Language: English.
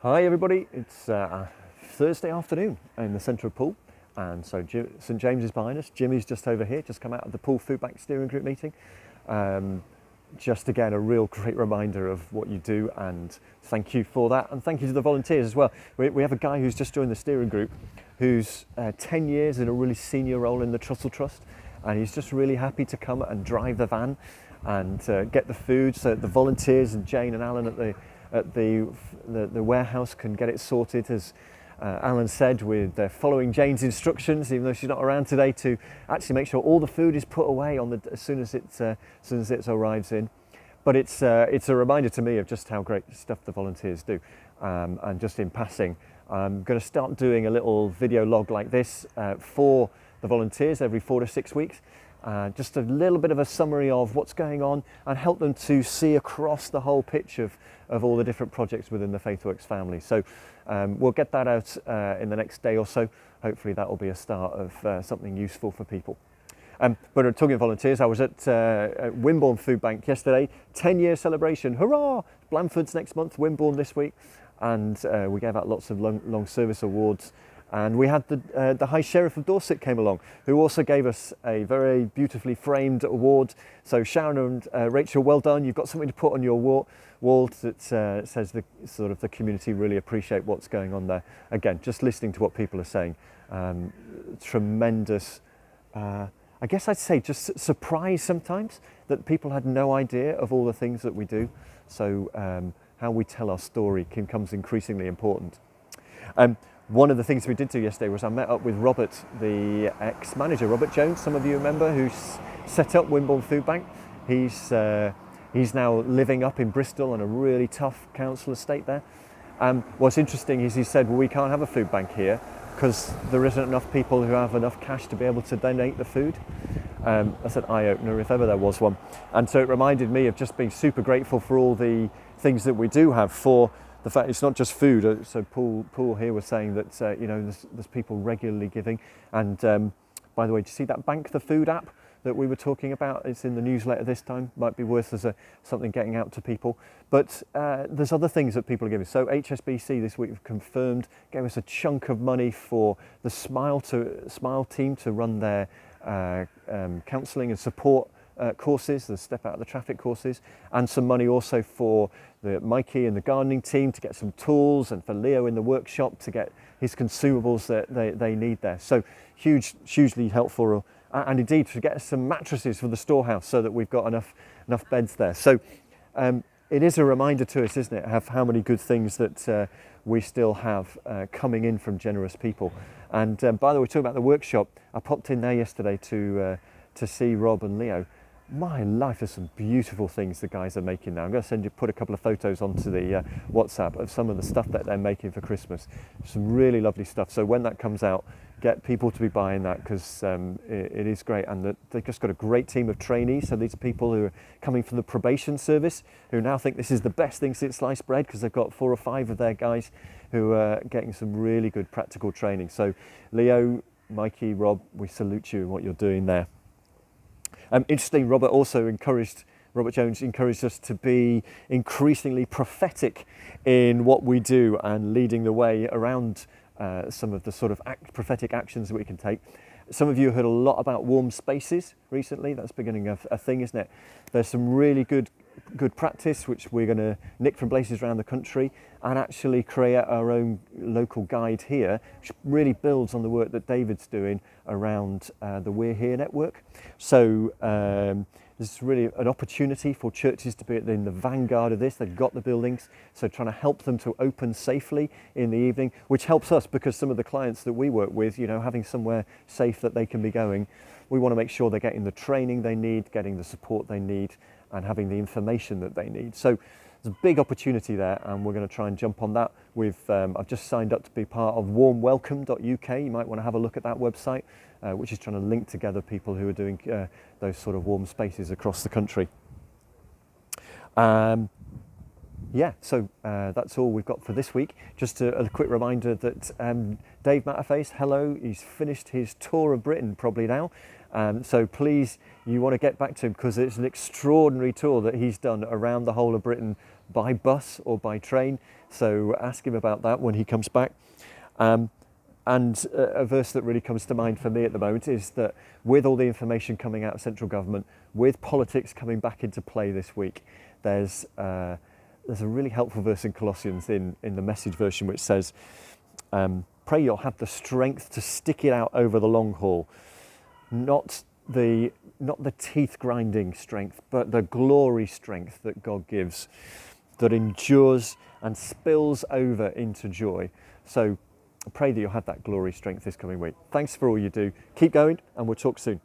Hi everybody, it's Thursday afternoon in the centre of Poole, and so St James is behind us. Jimmy's just over here, just come out of the Poole Food Bank Steering Group meeting. Just again, a real great reminder of what you do, and thank you for that, and thank you to the volunteers as well. We have a guy who's just joined the steering group who's 10 years in a really senior role in the Trussell Trust, and he's just really happy to come and drive the van and get the food so the volunteers and Jane and Alan at the warehouse can get it sorted, as Alan said, with following Jane's instructions, even though she's not around today, to actually make sure all the food is put away as soon as it arrives in. But it's a reminder to me of just how great stuff the volunteers do. And just in passing, I'm going to start doing a little video log like this for the volunteers every 4 to 6 weeks. Just a little bit of a summary of what's going on and help them to see across the whole pitch of all the different projects within the FaithWorks family. So we'll get that out in the next day or so. Hopefully that will be a start of something useful for people. But talking of volunteers, I was at Wimborne Food Bank yesterday, 10-year celebration, hurrah! Blandford's next month, Wimborne this week, and we gave out lots of long service awards. And we had the High Sheriff of Dorset came along, who also gave us a very beautifully framed award. So Sharon and Rachel, well done. You've got something to put on your wall that says the community really appreciate what's going on there. Again, just listening to what people are saying, tremendous. I guess I'd say just surprise sometimes that people had no idea of all the things that we do. So how we tell our story becomes increasingly important. One of the things we did do yesterday was I met up with Robert, the ex-manager, Robert Jones, some of you remember, who set up Wimborne Food Bank. He's now living up in Bristol on a really tough council estate there. What's interesting is he said, well, we can't have a food bank here because there isn't enough people who have enough cash to be able to donate the food. That's an eye-opener if ever there was one. And so it reminded me of just being super grateful for all the things that we do have, for the fact it's not just food. So Paul here was saying that there's people regularly giving. And by the way, do you see that Bank the Food app that we were talking about? It's in the newsletter this time. Might be worth as something getting out to people. But there's other things that people are giving. So HSBC this week have confirmed, gave us a chunk of money for the Smile team to run their counselling and support courses, the Step Out of the Traffic courses, and some money also for the Mikey and the gardening team to get some tools, and for Leo in the workshop to get his consumables that they need there. So hugely helpful, and indeed to get some mattresses for the storehouse so that we've got enough beds there. So it is a reminder to us, isn't it, of how many good things that we still have coming in from generous people. And by the way, talking about the workshop, I popped in there yesterday to see Rob and Leo. My life, there's some beautiful things the guys are making now. I'm going to put a couple of photos onto the WhatsApp of some of the stuff that they're making for Christmas. Some really lovely stuff. So when that comes out, get people to be buying that, because it is great. And they've just got a great team of trainees. So these are people who are coming from the probation service, who now think this is the best thing since sliced bread, because they've got 4 or 5 of their guys who are getting some really good practical training. So Leo, Mikey, Rob, we salute you in what you're doing there. Interesting, Robert Jones encouraged us to be increasingly prophetic in what we do and leading the way around some of the sort of prophetic actions that we can take. Some of you heard a lot about warm spaces recently. That's beginning of a thing, isn't it? There's some really good practice which we're going to nick from places around the country and actually create our own local guide here, which really builds on the work that David's doing around the We're Here network. So this is really an opportunity for churches to be in the vanguard of this. They've got the buildings, so trying to help them to open safely in the evening, which helps us because some of the clients that we work with, having somewhere safe that they can be going, we want to make sure they're getting the training they need, getting the support they need, and having the information that they need. So there's a big opportunity there, and we're going to try and jump on that. I've just signed up to be part of warmwelcome.uk. You might want to have a look at that website, which is trying to link together people who are doing those sort of warm spaces across the country. So that's all we've got for this week. Just a quick reminder that Dave Matterface, hello, he's finished his tour of Britain probably now. So please, you want to get back to him because it's an extraordinary tour that he's done around the whole of Britain by bus or by train. So ask him about that when he comes back. And a verse that really comes to mind for me at the moment is that with all the information coming out of central government, with politics coming back into play this week, there's a really helpful verse in Colossians in the Message version which says, pray you'll have the strength to stick it out over the long haul, not the teeth grinding strength, but the glory strength that God gives, that endures and spills over into joy. So I pray that you'll have that glory strength this coming week. Thanks for all you do. Keep going, and we'll talk soon.